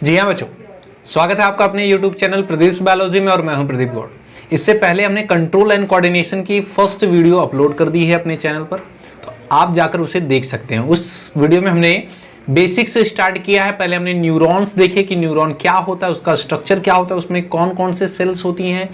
जी हाँ बच्चों, स्वागत है आपका अपने YouTube चैनल प्रदीप बायोलॉजी में और मैं हूं प्रदीप गौड़। इससे पहले हमने कंट्रोल एंड कोऑर्डिनेशन की फर्स्ट वीडियो अपलोड कर दी है अपने चैनल पर, तो आप जाकर उसे देख सकते हैं। उस वीडियो में हमने बेसिक से स्टार्ट किया है। पहले हमने न्यूरॉन्स देखे कि न्यूरॉन क्या होता है, उसका स्ट्रक्चर क्या होता है, उसमें कौन कौन से सेल्स होती हैं,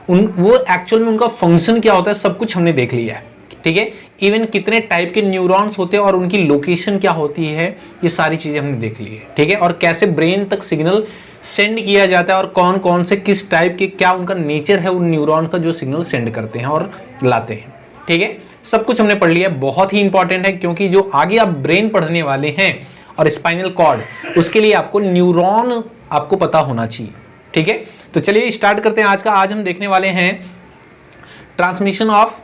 वो एक्चुअल में उनका फंक्शन क्या होता है, सब कुछ हमने देख लिया है। ठीक है, इवन कितने टाइप के न्यूरॉन्स होते हैं और उनकी लोकेशन क्या होती है, ये सारी चीजें हमने देख ली है। ठीक है, और कैसे ब्रेन तक सिग्नल सेंड किया जाता है और कौन कौन से किस टाइप के क्या उनका नेचर है उन न्यूरॉन का जो सिग्नल सेंड करते हैं और लाते हैं। ठीक है, सब कुछ हमने पढ़ लिया। बहुत ही इंपॉर्टेंट है क्योंकि जो आगे आप ब्रेन पढ़ने वाले हैं और स्पाइनल कॉर्ड, उसके लिए आपको न्यूरॉन आपको पता होना चाहिए। ठीक है, तो चलिए स्टार्ट करते हैं आज हम देखने वाले हैं transmission of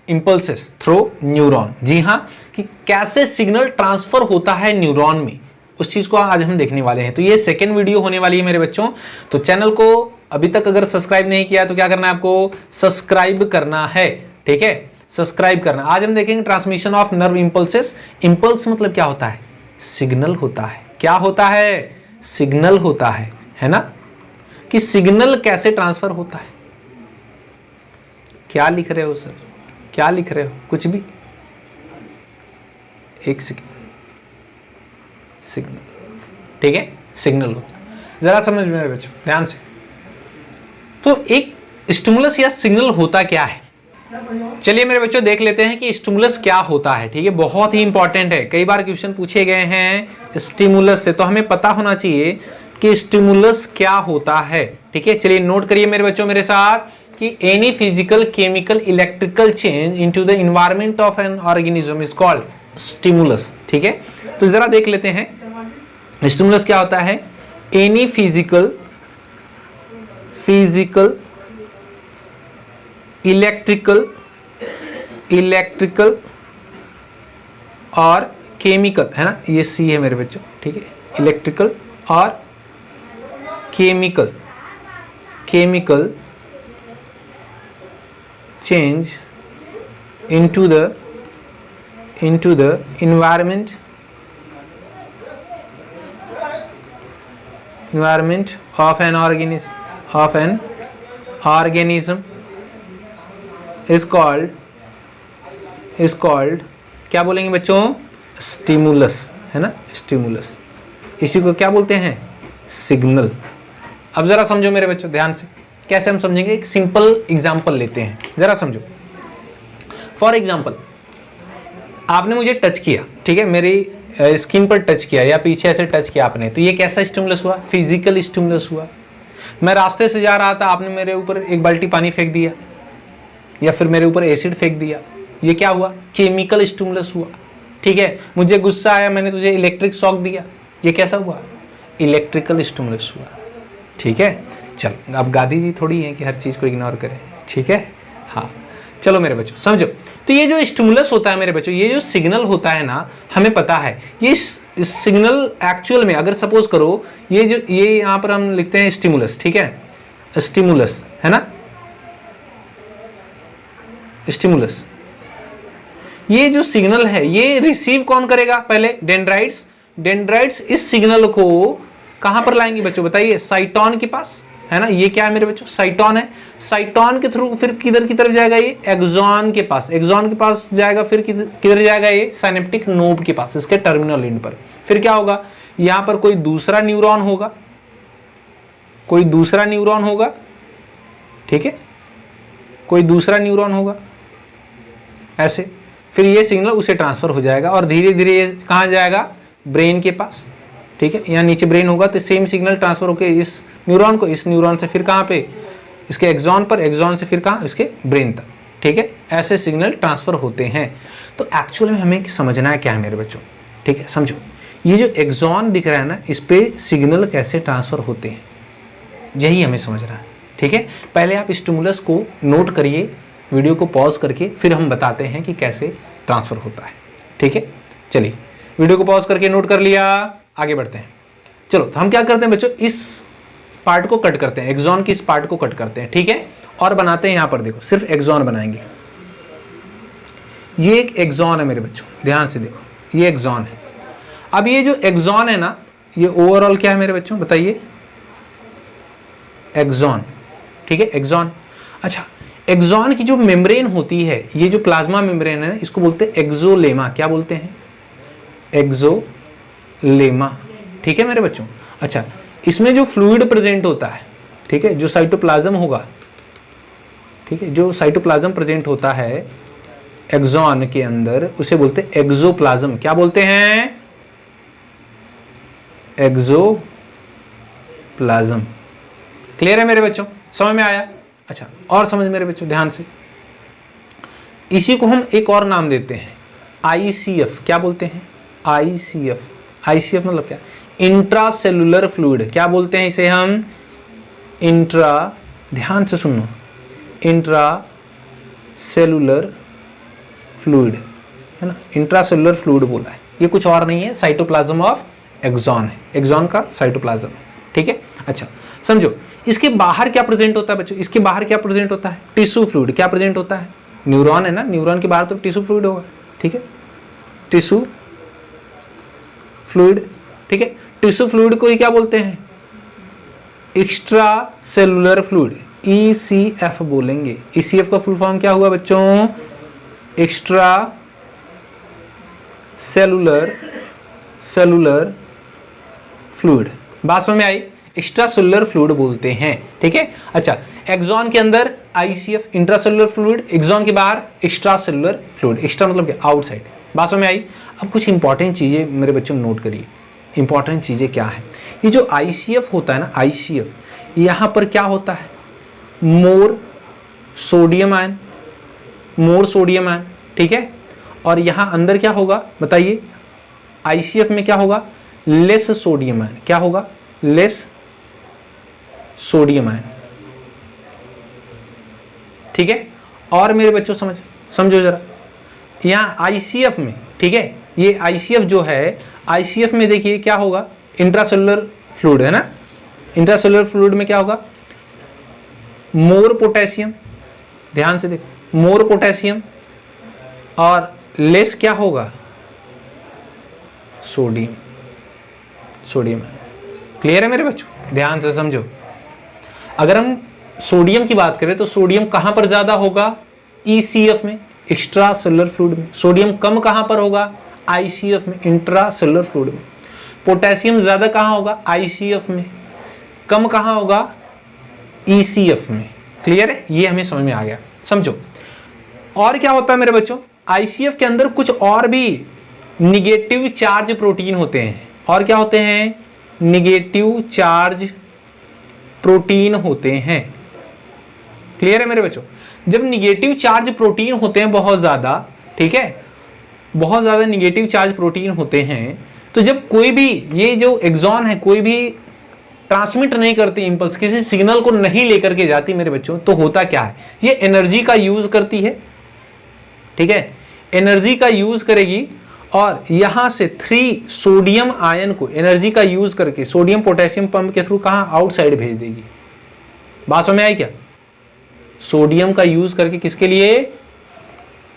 impulses through neuron. जी हाँ, कि कैसे सिग्नल ट्रांसफर होता है न्यूरॉन में, उस चीज को आज हम देखने वाले हैं। तो ये सेकेंड वीडियो होने वाली है मेरे बच्चों। तो चैनल को अभी तक अगर सब्सक्राइब नहीं किया तो क्या करना है, आपको सब्सक्राइब करना है। ठीक है, सब्सक्राइब करना। आज हम देखेंगे transmission of nerve impulses. Impulse मतलब क्या होता है, सिग्नल होता है। क्या होता है, सिग्नल होता है ना, कि सिग्नल कैसे ट्रांसफर होता है। क्या लिख रहे हो सर, क्या लिख रहे हो, कुछ भी। एक सेकेंड, सिग्नल। ठीक है, सिग्नल होता है। जरा समझ मेरे बच्चों ध्यान से। तो एक स्टिमुलस या सिग्नल होता क्या है, चलिए मेरे बच्चों देख लेते हैं कि स्टिमुलस क्या होता है। ठीक है, बहुत ही इंपॉर्टेंट है। कई बार क्वेश्चन पूछे गए हैं स्टिमुलस से, तो हमें पता होना चाहिए कि स्टिमुलस क्या होता है। ठीक है, चलिए नोट करिए मेरे बच्चों मेरे साथ कि any physical, chemical, electrical change into the environment of an organism is called stimulus. ठीक है, तो जरा देख लेते हैं स्टिमुलस क्या होता है। एनी फिजिकल, इलेक्ट्रिकल और केमिकल, है ना, ये सी है मेरे बच्चों। ठीक है, इलेक्ट्रिकल और chemical change into the environment of an organism is called क्या बोलेंगे बच्चों, स्टिमुलस, है ना, स्टिमुलस। इसी को क्या बोलते हैं, सिग्नल। अब जरा समझो मेरे बच्चों ध्यान से, कैसे हम समझेंगे। एक सिंपल एग्जांपल लेते हैं, जरा समझो। फॉर एग्जांपल, आपने मुझे टच किया, ठीक है, मेरी स्किन पर टच किया या पीछे ऐसे टच किया आपने, तो ये कैसा स्टिमुलस हुआ, फिजिकल स्टिमुलस हुआ। मैं रास्ते से जा रहा था, आपने मेरे ऊपर एक बाल्टी पानी फेंक दिया या फिर मेरे ऊपर एसिड फेंक दिया, ये क्या हुआ, केमिकल स्टिमुलस हुआ। ठीक है, मुझे गुस्सा आया, मैंने तुझे इलेक्ट्रिक शॉक दिया, ये कैसा हुआ, इलेक्ट्रिकल स्टिमुलस हुआ। ठीक है, चलो अब गांधी जी थोड़ी हैं कि हर चीज को इग्नोर करें। ठीक है, हाँ चलो मेरे बच्चों समझो। तो ये जो स्टिमुलस होता है मेरे बच्चों, ये जो सिग्नल होता है ना, हमें पता है ये सिग्नल एक्चुअल में, अगर सपोज करो ये यहाँ पर हम लिखते हैं स्टिमुलस। ठीक है, स्टिमुलस है ना, स्टिमुलस। ये जो सिग्नल है ये रिसीव कौन करेगा, पहले डेंड्राइट्स इस सिग्नल को कहां पर लाएंगे बच्चों, बताइए, साइटोन के पास, है ना। ये क्या है मेरे बच्चों, साइटोन है। साइटोन के थ्रू फिर किधर की तरफ जाएगा, ये एक्सॉन के पास, जाएगा, फिर किधर जाएगा, ये साइनेप्टिक नोब के पास, इसके टर्मिनल एंड पर। फिर क्या होगा, यहां पर कोई दूसरा न्यूरॉन होगा, ठीक है, कोई दूसरा न्यूरॉन होगा ऐसे, फिर ये सिग्नल उसे ट्रांसफर हो जाएगा और धीरे धीरे ये कहां जाएगा, ब्रेन के पास। ठीक है, यहाँ नीचे ब्रेन होगा तो सेम सिग्नल ट्रांसफर होकर इस न्यूरॉन से फिर कहाँ पे, इसके एक्सॉन से फिर कहाँ, इसके ब्रेन तक। ठीक है, ऐसे सिग्नल ट्रांसफर होते हैं। तो एक्चुअल में हमें समझना है क्या है मेरे बच्चों। ठीक है, समझो, ये जो एक्सॉन दिख रहा है ना, इस पे सिग्नल कैसे ट्रांसफर होते हैं, यही हमें समझना है। ठीक है, पहले आप स्टिमुलस को नोट करिए, वीडियो को पॉज करके, फिर हम बताते हैं कि कैसे ट्रांसफर होता है। ठीक है, चलिए वीडियो को पॉज करके नोट कर लिया, आगे बढ़ते हैं। चलो, तो हम क्या करते हैं बच्चों, इस पार्ट को कट करते हैं, एक्सॉन की इस पार्ट को कट करते हैं। ठीक है, और बनाते हैं, यहां पर देखो सिर्फ एक्सॉन बनाएंगे। ये एक एक्सॉन है मेरे बच्चों, ध्यान से देखो, ये एक्सॉन है। अब ये जो एक्सॉन है ना, ये ओवरऑल क्या है मेरे बच्चों बताइए, एक्सॉन, ठीक है, एक्सॉन। अच्छा, एक्सॉन की जो मेम्ब्रेन होती है, ये जो प्लाज्मा मेम्ब्रेन है इसको बोलते हैं एक्सोलेमा। क्या बोलते हैं, एक्सोलेमा, ठीक है मेरे बच्चों। अच्छा, इसमें जो फ्लूइड प्रेजेंट होता है, ठीक है, जो साइटोप्लाज्म होगा, ठीक है, जो साइटोप्लाज्म प्रेजेंट होता है एक्सॉन के अंदर, उसे बोलते हैं एक्सोप्लाज्म। क्या बोलते हैं, एक्सोप्लाज्म। क्लियर है मेरे बच्चों, समझ में आया। अच्छा, और समझ मेरे बच्चों ध्यान से, इसी को हम एक और नाम देते हैं आईसीएफ। क्या बोलते हैं, आईसीएफ। आईसीएफ मतलब क्या, इंट्रासेलुलर फ्लूइड। क्या बोलते हैं इसे हम, ध्यान से सुनो, इंट्रासेलुलर फ्लूइड, है ना, इंट्रासेलुलर फ्लूइड बोला है। ये कुछ और नहीं है, साइटोप्लाज्म ऑफ एक्सॉन है, एक्सॉन का साइटोप्लाज्म, ठीक है। अच्छा समझो, इसके बाहर क्या प्रेजेंट होता है बच्चों, इसके बाहर क्या प्रेजेंट होता है, टिश्यू फ्लूइड। क्या प्रेजेंट होता है, न्यूरॉन है ना, न्यूरॉन के बाहर तो टिश्यू फ्लूइड होगा, ठीक है, टिश्यू फ्लूइड, ठीक है। टिश्यू फ्लूइड को ही क्या बोलते हैं, एक्स्ट्रा सेलुलर फ्लूइड, ECF बोलेंगे। ECF का फुल फॉर्म क्या हुआ बच्चों, एक्स्ट्रा सेलुलर फ्लूइड। बात समझ में आई, एक्स्ट्रा सेलुलर फ्लूइड बोलते हैं, ठीक है। अच्छा, एक्सॉन के अंदर ICF इंट्रासेलुलर फ्लूइड, एक्सॉन के बाहर एक्स्ट्रा सेलुलर फ्लूइड। एक्स्ट्रा मतलब क्या, आउटसाइड। बात समझ में आई। अब कुछ इंपॉर्टेंट चीजें मेरे बच्चों नोट करिए, इंपॉर्टेंट चीजें क्या है। ये जो ICF होता है ना, ICF, यहां पर क्या होता है, मोर सोडियम आयन, ठीक है। और यहां अंदर क्या होगा बताइए, ICF में क्या होगा, लेस सोडियम आयन। क्या होगा, लेस सोडियम आयन, ठीक है। और मेरे बच्चों समझो जरा, यहां ICF में, ठीक है, ये ICF जो है, ICF में देखिए क्या होगा, इंट्रासेलुलर फ्लूइड है ना, इंट्रासेलुलर फ्लूइड में क्या होगा, मोर पोटेशियम। ध्यान से देखो, मोर पोटेशियम, और लेस क्या होगा, सोडियम। क्लियर है मेरे बच्चों, ध्यान से समझो। अगर हम सोडियम की बात करें तो सोडियम कहां पर ज्यादा होगा, ECF में, एक्स्ट्रा सेलुलर फ्लूइड में। सोडियम कम कहां पर होगा, ICF में, इंट्रा सेलुलर फ्लूइड में। पोटेशियम ज्यादा कहां होगा, ICF में, कम कहां होगा, ECF में। क्लियर है, ये हमें समझ में आ गया। समझो और क्या होता है मेरे बच्चों, ICF के अंदर कुछ और भी निगेटिव चार्ज प्रोटीन होते हैं। और क्या होते हैं, निगेटिव चार्ज प्रोटीन होते हैं। क्लियर है मेरे बच्चों, जब निगेटिव चार्ज प्रोटीन होते हैं बहुत ज्यादा, ठीक है, बहुत ज्यादा निगेटिव चार्ज प्रोटीन होते हैं, तो जब कोई भी, ये जो एक्सॉन है, कोई भी ट्रांसमिट नहीं करती इंपल्स, किसी सिग्नल को नहीं लेकर के जाती मेरे बच्चों, तो होता क्या है, ये एनर्जी का यूज करती है, ठीक है, एनर्जी का यूज करेगी, और यहां से 3 सोडियम आयन को एनर्जी का यूज करके सोडियम पोटेशियम पंप के थ्रू कहां, आउटसाइड भेज देगी। बात समझ में आई क्या, सोडियम का यूज करके किसके लिए,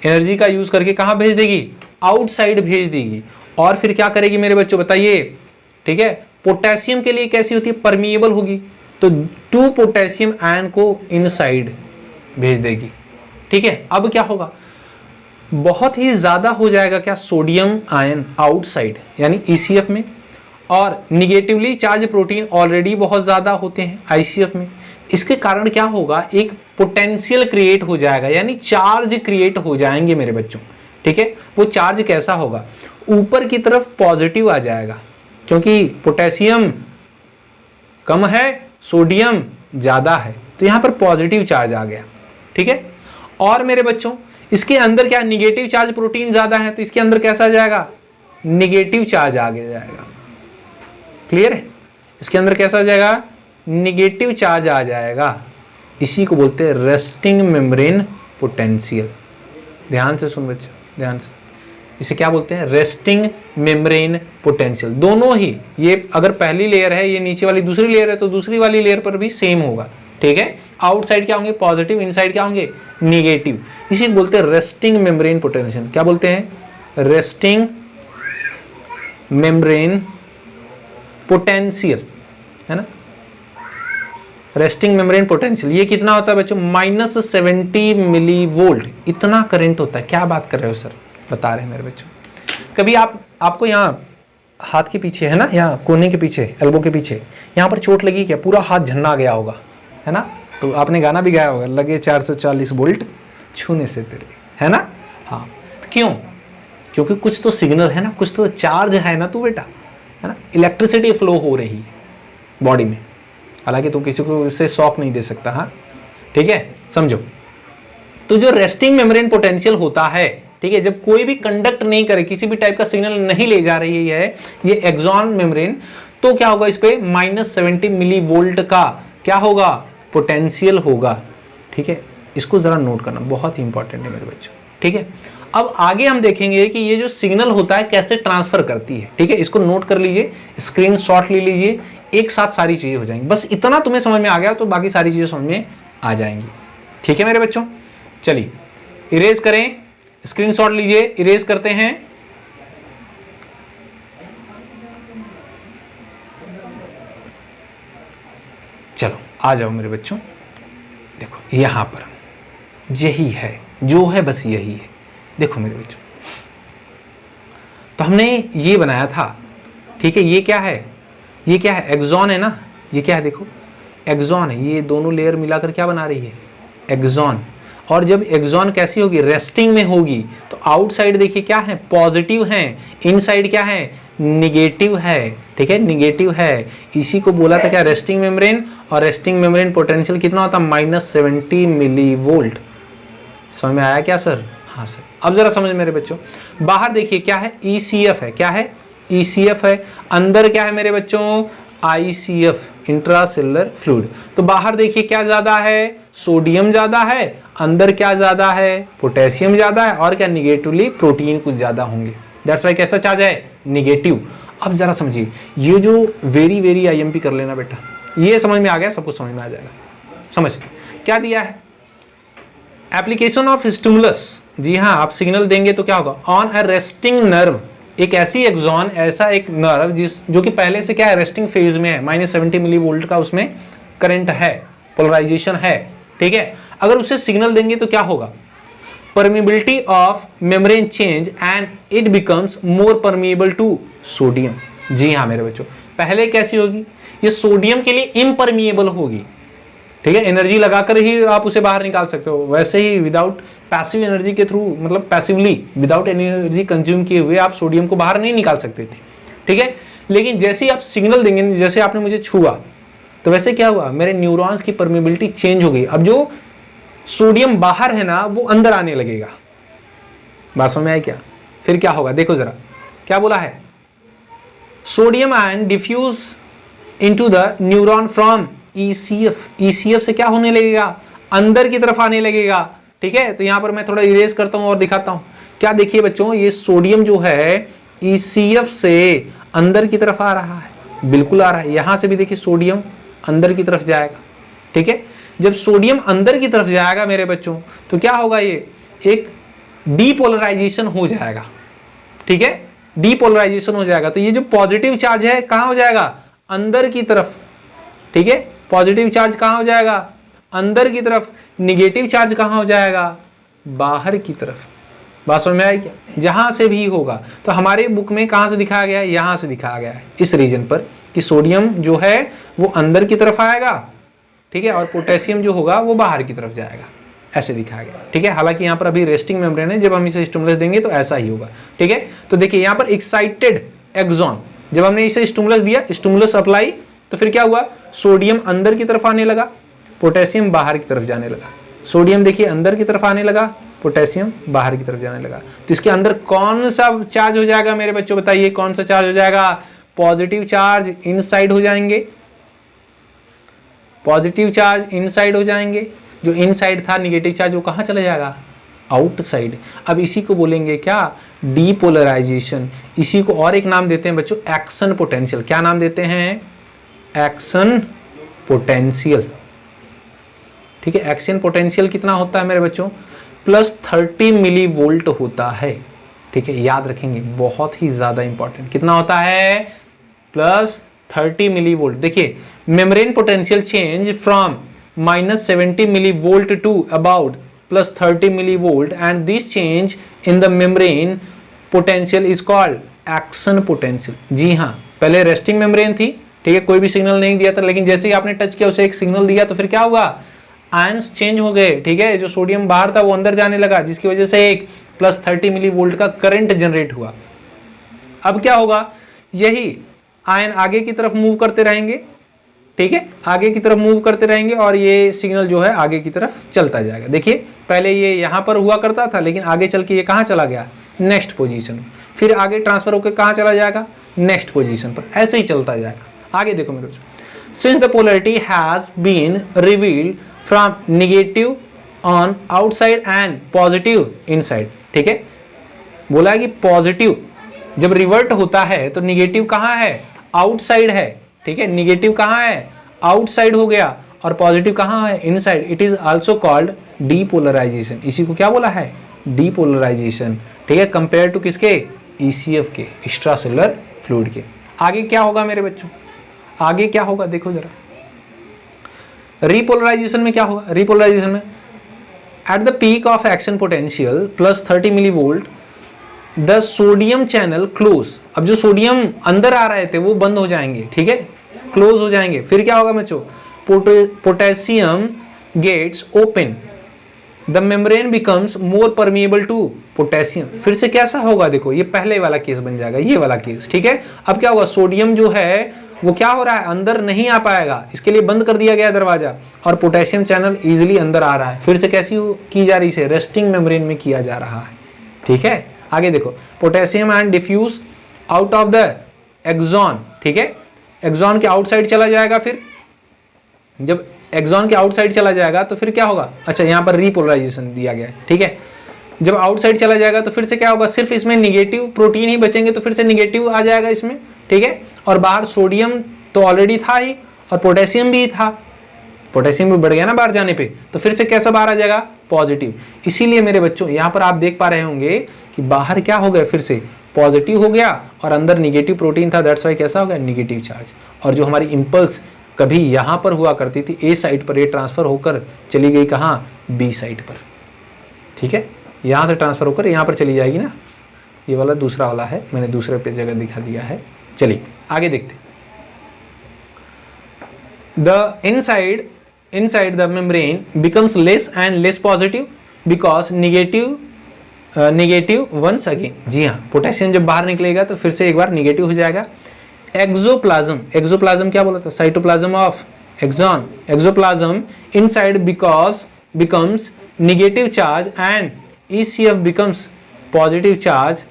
एनर्जी का यूज करके कहां भेज देगी, आउटसाइड भेज देगी। और फिर क्या करेगी मेरे बच्चों बताइए, ठीक है, पोटेशियम के लिए कैसी होती है, परमिएबल होगी, तो 2 पोटेशियम आयन को इनसाइड भेज देगी, ठीक है। अब क्या होगा, बहुत ही ज्यादा हो जाएगा क्या, सोडियम आयन आउटसाइड यानी ECF में, और निगेटिवली चार्ज प्रोटीन ऑलरेडी बहुत ज्यादा होते हैं ICF में। इसके कारण क्या होगा, एक पोटेंशियल क्रिएट हो जाएगा, यानी चार्ज क्रिएट हो जाएंगे मेरे बच्चों, ठीक है। वो चार्ज कैसा होगा, ऊपर की तरफ पॉजिटिव आ जाएगा, क्योंकि पोटेशियम कम है, सोडियम ज्यादा है, तो यहां पर पॉजिटिव चार्ज आ गया, ठीक है। और मेरे बच्चों इसके अंदर क्या, निगेटिव चार्ज प्रोटीन ज्यादा है, तो इसके अंदर कैसा आ जाएगा, निगेटिव चार्ज आगे जाएगा। क्लियर है, इसके अंदर कैसा आ जाएगा, निगेटिव चार्ज आ जाएगा। इसी को बोलते हैं रेस्टिंग मेम्ब्रेन पोटेंशियल। ध्यान से सुन बच्चों, ध्यान से, इसे क्या बोलते हैं, रेस्टिंग मेम्ब्रेन पोटेंशियल। दोनों ही, ये अगर पहली लेयर है, ये नीचे वाली दूसरी लेयर है, तो दूसरी वाली लेयर पर भी सेम होगा, ठीक है। आउटसाइड क्या होंगे, पॉजिटिव, इनसाइड क्या होंगे, निगेटिव। इसी को बोलते हैं रेस्टिंग मेम्ब्रेन पोटेंशियल। क्या बोलते हैं, रेस्टिंग मेम्ब्रेन पोटेंशियल, है ना, रेस्टिंग मेम्ब्रेन पोटेंशियल, ये कितना होता है बच्चों, -70 मिली वोल्ट, इतना करंट होता है। क्या बात कर रहे हो सर, बता रहे हैं मेरे बच्चों। कभी आपको यहाँ हाथ के पीछे, है ना, यहाँ कोने के पीछे, एल्बो के पीछे, यहाँ पर चोट लगी क्या, पूरा हाथ झन्ना गया होगा, है ना, तो आपने गाना भी गाया होगा, लगे 440 वोल्ट छूने से तेरे, है ना। हाँ, तो क्यों, क्योंकि कुछ तो सिग्नल है ना, कुछ तो चार्ज है ना तू बेटा, है ना, इलेक्ट्रिसिटी फ्लो हो रही है बॉडी में। हालांकि तू किसी को इससे शॉक नहीं दे सकता, हाँ, ठीक है, समझो। तो जो रेस्टिंग मेम्ब्रेन पोटेंशियल होता है, ठीक है, जब कोई भी कंडक्ट नहीं करे, किसी भी टाइप का सिग्नल नहीं ले जा रही है ये एक्सॉन मेम्ब्रेन, तो क्या होगा, इस पे -70 मिली वोल्ट का क्या होगा, पोटेंशियल होगा। ठीक है, इसको जरा नोट करना, बहुत ही इंपॉर्टेंट है मेरे बच्चों। ठीक है, अब आगे हम देखेंगे कि ये जो सिग्नल होता है कैसे ट्रांसफर करती है। ठीक है, इसको नोट कर लीजिए, स्क्रीनशॉट ले लीजिए, एक साथ सारी चीजें हो जाएंगी। बस इतना तुम्हें समझ में आ गया तो बाकी सारी चीजें समझ में आ जाएंगी। ठीक है मेरे बच्चों, चलिए इरेज करें, स्क्रीनशॉट लीजिए, इरेज करते हैं। चलो आ जाओ मेरे बच्चों, देखो यहां पर यही है, जो है बस यही है। देखो मेरे बच्चों, तो हमने ये बनाया था, ठीक है, ये क्या है, ये क्या है, एक्सॉन है ना, ये क्या है, देखो एक्सॉन है, ये दोनों लेयर मिलाकर क्या बना रही है, एक्सॉन। और जब एक्सॉन कैसी होगी, रेस्टिंग में होगी, तो आउटसाइड देखिए क्या है, पॉजिटिव है, इनसाइड क्या है, निगेटिव है। ठीक है, निगेटिव है, इसी को बोला था क्या, रेस्टिंग मेम्ब्रेन। और रेस्टिंग मेम्ब्रेन पोटेंशियल कितना होता है, -70 मिली वोल्ट। समझ में आया क्या सर, हाँ सर। अब जरा समझ मेरे बच्चों, बाहर देखिए क्या है, ECF है, क्या है, ECF है, अंदर क्या है मेरे बच्चों, ICF, इंट्रासेलुलर फ्लूइड। तो बाहर देखिए क्या ज्यादा है, सोडियम ज्यादा है, अंदर क्या ज्यादा है, पोटेशियम ज्यादा है, और क्या निगेटिवली प्रोटीन कुछ ज्यादा होंगे। दैट्स वाई कैसा चार्ज है, निगेटिव। अब जरा समझिए, ये जो वेरी वेरी IMP कर लेना बेटा, ये समझ में आ गया, सब कुछ समझ में आ जाएगा। समझ क्या दिया है, एप्लीकेशन ऑफ स्टिमुलस। जी हाँ, आप सिग्नल देंगे तो क्या होगा, ऑन अ रेस्टिंग नर्व, एक ऐसी एक्सॉन, ऐसा एक नर्व जो कि पहले से क्या है, रेस्टिंग फेज में है, -70 मिली वोल्ट का उसमें करंट है, पोलराइजेशन है। ठीक है, अगर उसे सिग्नल देंगे तो क्या होगा, permeability of membrane change and it becomes more permeable to sodium. जी हाँ मेरे बच्चों, पहले कैसी होगी, ये सोडियम के लिए इम्परमिएबल होगी। ठीक है, एनर्जी लगाकर ही आप उसे बाहर निकाल सकते हो, वैसे ही विदाउट पैसिव एनर्जी के थ्रू, मतलब पैसिवली विदाउट एनर्जी कंज्यूम किए हुए आप सोडियम को बाहर नहीं निकाल सकते थे। ठीक है, लेकिन जैसे ही आप सिग्नल देंगे, जैसे आपने मुझे छुआ, तो वैसे क्या हुआ, मेरे न्यूरॉन्स की परमिबिलिटी चेंज हो गई। अब जो सोडियम बाहर है ना, वो अंदर आने लगेगा। बात समझ में आई क्या, फिर क्या होगा, देखो जरा क्या बोला है, sodium ion diffuse into the neuron from ECF। ECF से क्या होने लगेगा, अंदर की तरफ आने लगेगा। ठीक है, तो यहां पर मैं थोड़ा इरेज करता हूं और दिखाता हूं। क्या देखिए बच्चों, ये सोडियम जो है ECF से अंदर की तरफ आ रहा है, बिल्कुल आ रहा है। यहां से भी देखिए सोडियम अंदर की तरफ जाएगा। ठीक है, जब सोडियम अंदर की तरफ जाएगा मेरे बच्चों, तो क्या होगा, ये एक डीपोलराइजेशन हो जाएगा। ठीक है, डीपोलराइजेशन हो जाएगा, तो ये जो पॉजिटिव चार्ज है कहां हो जाएगा, अंदर की तरफ। ठीक है, पॉजिटिव चार्ज कहां हो जाएगा, अंदर की तरफ। निगेटिव चार्ज कहां हो जाएगा, बाहर की तरफ। बात समझ में आई क्या, जहां से भी होगा। तो हमारे बुक में कहां से दिखाया गया है, यहां से दिखाया गया है, इस रीजन पर, कि सोडियम जो है वो अंदर की तरफ आएगा। ठीक है, और पोटेशियम जो होगा वो बाहर की तरफ जाएगा, ऐसे दिखाया गया। ठीक है, हालांकि यहाँ पर अभी रेस्टिंग मेम्ब्रेन है, जब हम इसे स्टिमुलस देंगे तो ऐसा ही होगा। ठीक है, तो देखिए यहाँ पर एक्साइटेड एक्सॉन, जब हमने इसे स्टिमुलस दिया, स्टिमुलस अप्लाई, तो फिर क्या हुआ, सोडियम अंदर की तरफ आने लगा, पोटेशियम बाहर की तरफ जाने लगा। सोडियम देखिए अंदर की तरफ आने लगा, पोटेशियम बाहर की तरफ जाने लगा। तो इसके अंदर कौन सा चार्ज हो जाएगा मेरे बच्चों, बताइए कौन सा चार्ज हो जाएगा, पॉजिटिव चार्ज इनसाइड हो जाएंगे, पॉजिटिव चार्ज इनसाइड हो जाएंगे। जो इनसाइड था निगेटिव चार्ज, वो कहां चला जाएगा, आउटसाइड। अब इसी को बोलेंगे क्या, डीपोलराइजेशन। इसी को और एक नाम देते हैं बच्चों, एक्शन पोटेंशियल। क्या नाम देते हैं, एक्शन पोटेंशियल। ठीक है, एक्शन पोटेंशियल कितना होता है मेरे बच्चों, +30 मिली वोल्ट होता है। ठीक है, याद रखेंगे, बहुत ही ज्यादा इंपॉर्टेंट। कितना होता है, 30 मिलीवोल्ट। देखिए membrane potential change from -70 millivolt to about +30 millivolt and this change in the membrane potential is called action potential. जी हाँ, पहले रेस्टिंग मेम्ब्रेन थी, ठीक है, कोई भी सिग्नल नहीं दिया था, लेकिन जैसे ही आपने टच किया उसे एक सिग्नल दिया तो फिर क्या हुआ, आयंस चेंज हो गए, ठीक है, जो सोडियम बाहर था वो अंदर जाने लगा, जिसकी वजह से एक +30 मिलीवोल्ट का करंट जनरेट हुआ। अब क्या होगा, यही आयन आगे की तरफ मूव करते रहेंगे, ठीक है, आगे की तरफ मूव करते रहेंगे और ये सिग्नल जो है आगे की तरफ चलता जाएगा। देखिए पहले ये यहां पर हुआ करता था, लेकिन आगे चल के ये कहां चला गया, नेक्स्ट पोजीशन, फिर आगे ट्रांसफर होकर कहां चला जाएगा, नेक्स्ट पोजीशन पर, ऐसे ही चलता जाएगा। आगे देखो मेरे बच्चों, since the polarity has been revealed from negative on outside and positive inside, ठीक है, बोला है कि पॉजिटिव जब रिवर्ट होता है तो निगेटिव कहां है, आउटसाइड है, ठीक है, निगेटिव कहां है, आउटसाइड हो गया, और पॉजिटिव कहां है, inside. It is also called depolarization, इसी को क्या बोला है, डीपोलराइजेशन, ठीक है, कंपेयर टू किसके, ईसीएफ के, एक्स्ट्रा सेलुलर फ्लूइड के। आगे क्या होगा मेरे बच्चों, आगे क्या होगा देखो जरा, रिपोलराइजेशन में क्या होगा, रिपोलराइजेशन में at the peak of action potential +30 millivolt the sodium channel close. अब जो सोडियम अंदर आ रहे थे वो बंद हो जाएंगे, ठीक है, क्लोज हो जाएंगे। फिर क्या होगा बच्चों, potassium gates open, the membrane becomes more permeable to potassium. फिर से कैसा होगा, देखो ये पहले वाला केस बन जाएगा, ये वाला केस, ठीक है। अब क्या होगा, सोडियम जो है वो क्या हो रहा है, अंदर नहीं आ पाएगा, इसके लिए बंद कर दिया गया दरवाजा, और पोटेशियम चैनल इजीली अंदर आ रहा है। फिर से कैसी की जा रही है, रेस्टिंग मेम्ब्रेन में किया जा रहा है, ठीक है। आगे देखो, potassium and diffuse out of the axon, ठीक है, एक्सॉन के आउटसाइड चला जाएगा। फिर जब एक्सॉन के आउटसाइड चला जाएगा तो फिर क्या होगा, अच्छा यहाँ पर रीपोलराइजेशन दिया गया है, ठीक है, जब आउटसाइड चला जाएगा तो फिर से क्या होगा, सिर्फ इसमें निगेटिव प्रोटीन ही बचेंगे, तो फिर से निगेटिव आ जाएगा इसमें, ठीक है, और बाहर सोडियम तो ऑलरेडी था ही और पोटेशियम भी था, पोटेशियम भी बढ़ गया ना बाहर जाने पे, तो फिर से कैसा बाहर आ जाएगा, पॉजिटिव। इसीलिए मेरे बच्चों यहाँ पर आप देख पा रहे होंगे कि बाहर क्या हो गया, फिर से पॉजिटिव हो गया और अंदर निगेटिव प्रोटीन था, दैट्स वाई कैसा हो गया, निगेटिव चार्ज। और जो हमारी इंपल्स कभी यहाँ पर हुआ करती थी ए साइड पर, ये ट्रांसफर होकर चली गई कहाँ, बी साइड पर, ठीक है, यहाँ से ट्रांसफर होकर यहाँ पर चली जाएगी ना, ये वाला दूसरा वाला है, मैंने दूसरे पे जगह दिखा दिया है। चलिए आगे देखते, the inside the membrane becomes less and less positive because negative once again. जी हाँ, पोटेशियम जब बाहर निकलेगा तो फिर से एक बार निगेटिव हो जाएगा। एक्सोप्लाज्म, एक्सोप्लाज्म क्या बोला था, cytoplasm of axon, axoplasm inside becomes negative charge and ECF becomes positive charge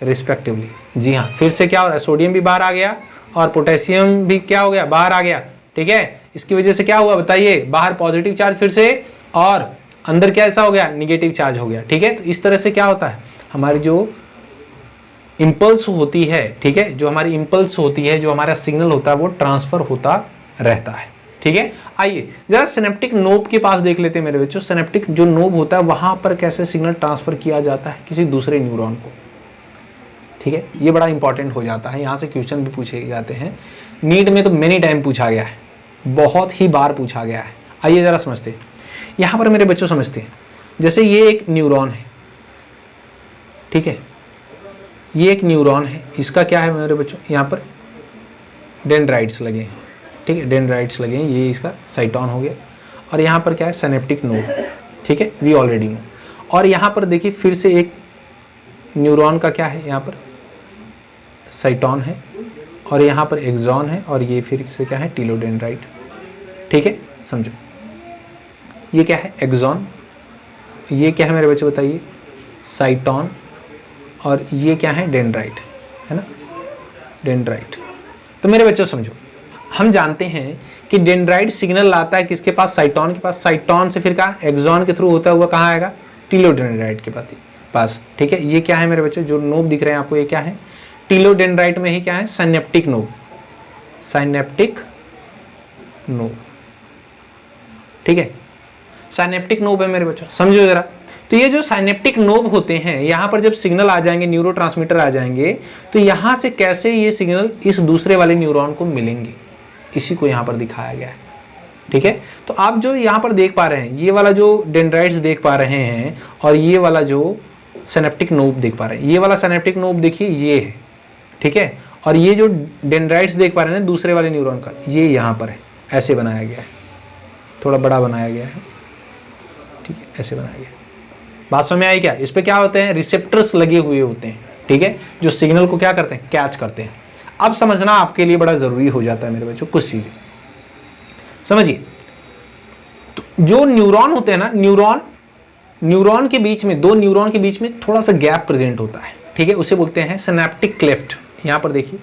respectively. जी हाँ, फिर से क्या हो रहा है, सोडियम भी बाहर आ गया और पोटेशियम भी क्या हो गया, बाहर आ गया, ठीक है। इसकी वजह से क्या हुआ बताइए, बाहर पॉजिटिव चार्ज फिर से और अंदर क्या ऐसा हो गया, निगेटिव चार्ज हो गया, ठीक है। तो इस तरह से क्या होता है, हमारी जो इंपल्स होती है, ठीक है, जो हमारी इंपल्स होती है, जो हमारा सिग्नल होता है वो ट्रांसफर होता रहता है, ठीक है। आइए जरा सिनेप्टिक नोब के पास देख लेते हैं मेरे बच्चों, सिनेप्टिक जो नोब होता है वहां पर कैसे सिग्नल ट्रांसफर किया जाता है किसी दूसरे न्यूरॉन को, ठीक है। ये बड़ा इंपॉर्टेंट हो जाता है, यहाँ से क्वेश्चन भी पूछे जाते हैं, नीट में तो मेनी टाइम पूछा गया है, बहुत ही बार पूछा गया है। आइए जरा समझते हैं, यहाँ पर मेरे बच्चों समझते हैं, जैसे ये एक न्यूरॉन है, ठीक है, ये एक न्यूरॉन है, इसका क्या है मेरे बच्चों, यहाँ पर डेंड्राइट्स लगे हैं, ठीक है, डेंड्राइट्स लगे हैं, ये इसका साइटॉन हो गया, और यहाँ पर क्या है, सिनेप्टिक नोड, ठीक है, वी ऑलरेडी नो। और यहाँ पर देखिए फिर से एक न्यूरॉन का क्या है, यहाँ पर साइटॉन है, और यहाँ पर एक्सॉन है, और ये फिर से क्या है, टीलोडेंड्राइट, ठीक है, समझो। ये क्या है, एक्सॉन, ये क्या है मेरे बच्चे बताइए, साइटॉन, और ये क्या है, डेंड्राइट, है ना, डेंड्राइट। तो मेरे बच्चों समझो, हम जानते हैं कि डेंड्राइट सिग्नल लाता है किसके पास, साइटॉन के पास, साइटॉन से फिर कहाँ, एक्सॉन के थ्रू होता हुआ कहाँ आएगा, टीलोडेंड्राइट के पास, ठीक है। ये क्या है मेरे बच्चों, जो नोब दिख रहे हैं आपको, ये क्या है, टीलोडेंड्राइट में ही क्या है, साइनेप्टिक नोब, साइनेप्टिक नोब, ठीक है, साइनेप्टिक नोब है मेरे बच्चों, समझो जरा। तो ये जो साइनेप्टिक नोब होते हैं, यहाँ पर जब सिग्नल आ जाएंगे, न्यूरोट्रांसमीटर आ जाएंगे, तो यहाँ से कैसे ये सिग्नल इस दूसरे वाले न्यूरॉन को मिलेंगे, इसी को यहाँ पर दिखाया गया है। ठीक है, तो आप जो यहाँ पर देख पा रहे हैं, ये वाला जो डेंड्राइट्स देख पा रहे हैं और ये वाला जो सिनेप्टिक नोब देख पा रहे हैं, ये वाला सिनेप्टिक नोब देखिए ये है। ठीक है, और ये जो डेंड्राइट्स देख पा रहे हैं दूसरे वाले न्यूरॉन का, ये यहाँ पर है, ऐसे बनाया गया है, थोड़ा बड़ा बनाया गया है। ठीक है, ऐसे बनाया गया है। बात समझ में आई क्या? इस पे क्या होते हैं, रिसेप्टर्स लगे हुए होते हैं। ठीक है, जो सिग्नल को क्या करते हैं, कैच करते हैं। अब समझना आपके लिए बड़ा जरूरी हो जाता है मेरे बच्चों, कुछ चीजें समझिए। तो जो न्यूरॉन होते हैं ना, न्यूरॉन के बीच में, दो न्यूरॉन के बीच में थोड़ा सा गैप प्रेजेंट होता है। ठीक है, उसे बोलते हैं सिनेप्टिक क्लेफ्ट। यहां पर देखिए,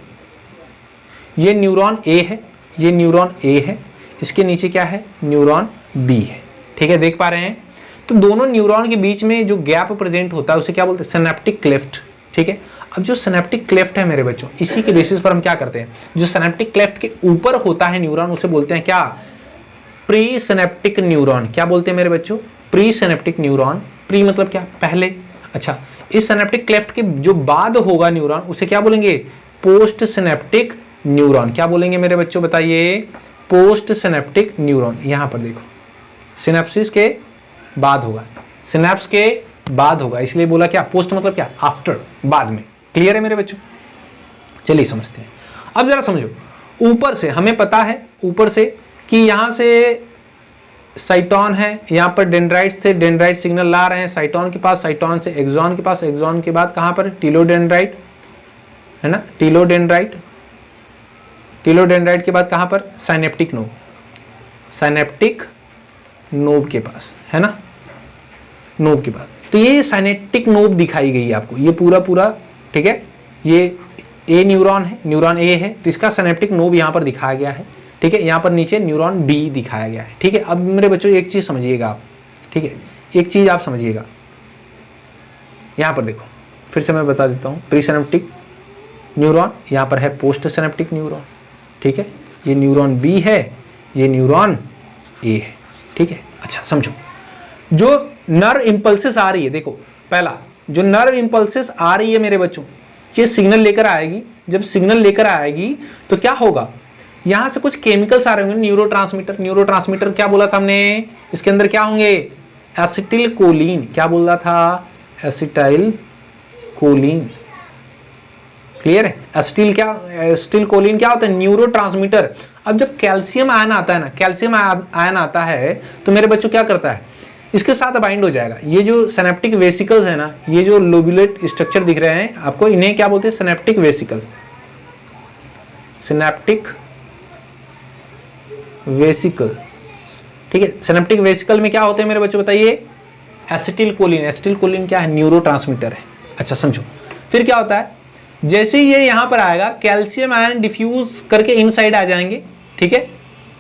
ये न्यूरॉन ए है, ये न्यूरॉन ए है, इसके नीचे क्या है, न्यूरॉन बी है। ठीक है, देख पा रहे हैं? तो दोनों न्यूरॉन के बीच में जो गैप प्रेजेंट होता है उसे क्या बोलते हैं, सिनेप्टिक क्लेफ्ट। ठीक है, अब जो सिनेप्टिक क्लेफ्ट है मेरे बच्चों, इसी के बेसिस पर हम क्या करते हैं, जो सिनेप्टिक क्लेफ्ट के ऊपर होता है न्यूरॉन, उसे बोलते हैं क्या, प्री सिनेप्टिक न्यूरॉन। क्या बोलते हैं मेरे बच्चों, प्री सिनेप्टिक न्यूरॉन। प्री मतलब क्या, पहले। अच्छा, इस सिनेप्टिक क्लेफ्ट के जो बाद होगा न्यूरॉन, उसे क्या बोलेंगे, पोस्ट सिनेप्टिक न्यूरॉन। क्या बोलेंगे मेरे बच्चों, बताइए, पोस्ट सिनेप्टिक न्यूरॉन। यहां पर देखो, सिनेप्सिस के बाद होगा, सिनेप्स के बाद होगा, इसलिए बोला क्या, पोस्ट मतलब क्या, आफ्टर, बाद में। क्लियर है मेरे बच्चों? चलिए समझते हैं। अब जरा समझो, ऊपर से हमें पता है, ऊपर से कि यहां से साइटोन है, यहां पर डेंड्राइट्स थे, डेंड्राइट सिग्नल ला रहे हैं साइटोन के पास, साइटोन से एक्सॉन के पास, एक्सॉन के बाद कहां पर, टीलोडेंड्राइट है ना, टीलोडेंड्राइट, टीलोडेंड्राइट के बाद कहां पर, साइनेप्टिक नोब, साइनेप्टिक नोब के पास है ना, नोब के बाद। तो ये साइनेप्टिक नोब दिखाई गई है आपको, ये पूरा। ठीक है, ये ए न्यूरॉन है, न्यूरॉन ए है, तो इसका सिनेप्टिक नोब यहां पर दिखाया गया है। ठीक है, यहां पर नीचे न्यूरॉन बी दिखाया गया है। ठीक है, अब मेरे बच्चों एक चीज समझिएगा आप। ठीक है, एक चीज आप समझिएगा, यहां पर देखो, फिर से मैं बता देता हूं, प्री सिनेप्टिक न्यूरॉन, यहां पर है पोस्ट सिनेप्टिक न्यूरॉन। ठीक है, ये न्यूरॉन बी है, ये न्यूरॉन ए है। ठीक है, अच्छा समझो, जो नर्व इंपल्सेस आ रही है, देखो पहला जो नर्व इंपल्सेस आ रही है मेरे बच्चों, ये सिग्नल लेकर आएगी। जब सिग्नल लेकर आएगी तो क्या होगा, यहां से कुछ केमिकल्स आ रहे होंगे, न्यूरोट्रांसमीटर। न्यूरोट्रांसमीटर क्या बोला था हमने, इसके अंदर क्या होंगे, एसिटिल कोलिन। क्या बोल रहा था, एसिटाइल कोलिन। क्लियर है? एसिटिल कोलिन क्या होता है, न्यूरोट्रांसमीटर। अब जब कैल्शियम आयन आता है ना, कैल्शियम आयन आता है तो मेरे बच्चों क्या करता है, इसके साथ बाइंड हो जाएगा। ये जो सिनेप्टिक वेसिकल्स है ना, ये जो लोबुलेट स्ट्रक्चर दिख रहे हैं आपको, इन्हें क्या बोलते हैं, सिनेप्टिक वेसिकल। Synaptic vesicle. ठीक है, सिनेप्टिक वेसिकल में क्या होते हैं मेरे बच्चों, बताइए, एसिटिल कोलिन। एसिटिल कोलिन क्या है, न्यूरोट्रांसमीटर है। अच्छा समझो, फिर क्या होता है, जैसे ही ये यहां पर आएगा, कैल्शियम आयन डिफ्यूज करके इनसाइड आ जाएंगे। ठीक है,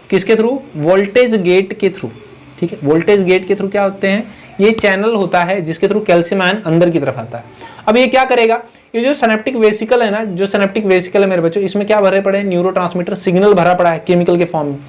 किसके थ्रू, वोल्टेज गेट के थ्रू। ठीक है, वोल्टेज गेट के थ्रू क्या होते हैं, ये चैनल होता है जिसके थ्रू कैल्शियम आयन अंदर की तरफ आता है। अब ये क्या करेगा, ये जो सिनेप्टिक वेसिकल है ना, जो सिनेप्टिक वेसिकल है मेरे बच्चों, इसमें क्या भरे पड़े हैं, न्यूरोट्रांसमीटर सिग्नल भरा पड़ा है केमिकल के फॉर्म में।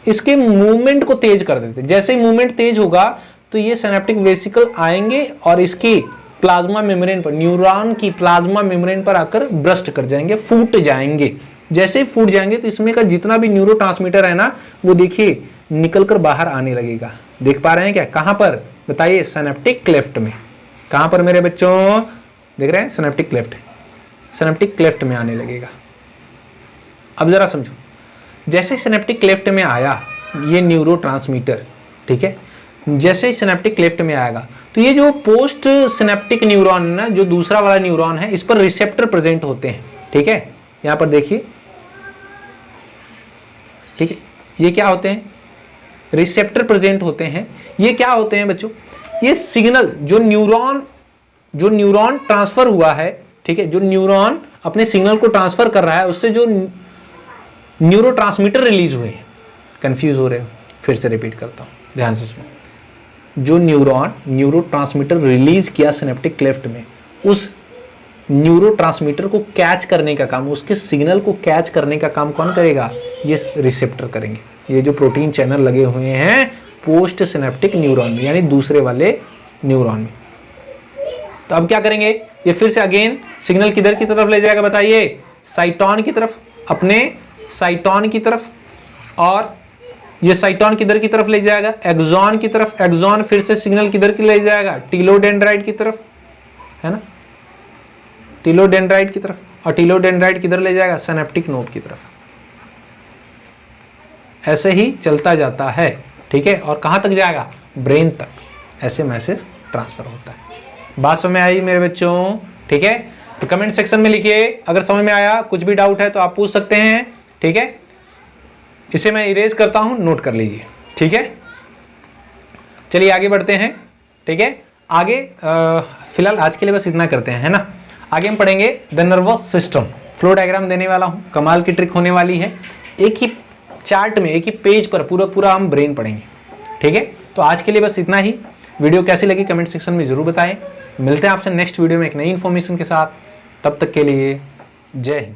इसके मूवमेंट को तेज कर देते हैं। जैसे ही मूवमेंट तेज होगा तो ये सिनेप्टिक वेसिकल आएंगे और इसकी प्लाज्मा मेम्ब्रेन पर, न्यूरॉन की प्लाज्मा मेम्ब्रेन पर आकर ब्रस्ट कर जाएंगे, फूट जाएंगे। जैसे ही फूट जाएंगे तो इसमें का जितना भी न्यूरोट्रांसमीटर है ना, वो देखिए निकलकर बाहर आने लगेगा। देख पा रहे हैं क्या, कहां पर, बताइए, सिनेप्टिक क्लेफ्ट में। कहां पर मेरे बच्चों, देख रहे हैं, सिनेप्टिक क्लेफ्ट, सिनेप्टिक क्लेफ्ट में आने लगेगा। अब जरा समझो, जैसे सिनेप्टिक क्लेफ्ट में आया ये न्यूरोट्रांसमीटर, ठीक है, जैसे ही सिनेप्टिक क्लेफ्ट में आएगा तो ये जो पोस्ट सिनेप्टिक न्यूरॉन है ना, जो दूसरा वाला न्यूरॉन है, इस पर रिसेप्टर प्रेजेंट होते हैं। ठीक है, यहां पर देखिए, ठीक है, ये क्या होते हैं, रिसेप्टर प्रेजेंट होते हैं। ये क्या होते हैं बच्चों, ये सिग्नल जो न्यूरॉन ट्रांसफर हुआ है, ठीक है, जो न्यूरॉन अपने सिग्नल को ट्रांसफर कर रहा है, उससे जो न्यूरोट्रांसमीटर रिलीज हुए हैं। कंफ्यूज हो रहे हो, फिर से रिपीट करता हूं, ध्यान से सुनो। जो न्यूरोट्रांसमीटर रिलीज किया सिनेप्टिक क्लेफ्ट में, उस न्यूरोट्रांसमीटर को कैच करने का काम, उसके सिग्नल को कैच करने का काम कौन करेगा, ये रिसेप्टर करेंगे। ये जो प्रोटीन चैनल लगे हुए हैं पोस्ट सिनेप्टिक न्यूरॉन में, यानी दूसरे वाले न्यूरॉन में। तो अब क्या करेंगे, ये फिर से अगेन सिग्नल किधर की तरफ ले जाएगा बताइए, साइटोन की तरफ, अपने साइटोन की तरफ, और ये साइटोन किधर की तरफ ले जाएगा, एक्सॉन की तरफ। एक्सॉन फिर से सिग्नल किधर की ले जाएगा, टीलोडेंड्राइट की तरफ, है ना, टीलोडेंड्राइट की तरफ। और टीलोडेंड्राइट किधर ले जाएगा, सिनेप्टिक नोड की तरफ। ऐसे ही चलता जाता है, ठीक है। और कहां तक जाएगा, ब्रेन तक, ऐसे मैसेज ट्रांसफर होता है। बात समझ में आई मेरे बच्चों, ठीक है। तो कमेंट सेक्शन में लिखिए, अगर समझ में आया, कुछ भी डाउट है तो आप पूछ सकते हैं, ठीक है। इसे मैं इरेज करता हूं, नोट कर लीजिए, ठीक है। चलिए आगे बढ़ते हैं, ठीक है। आगे फिलहाल आज के लिए बस इतना करते हैं, है ना। आगे हम पढ़ेंगे the nervous system. Flow diagram देने वाला हूं, कमाल की ट्रिक होने वाली है। एक ही चार्ट में, एक ही पेज पर पूरा हम ब्रेन पढ़ेंगे, ठीक है। तो आज के लिए बस इतना ही। वीडियो कैसी लगी कमेंट सेक्शन में जरूर बताएं। मिलते हैं आपसे नेक्स्ट वीडियो में एक नई इन्फॉर्मेशन के साथ। तब तक के लिए जय हिंद।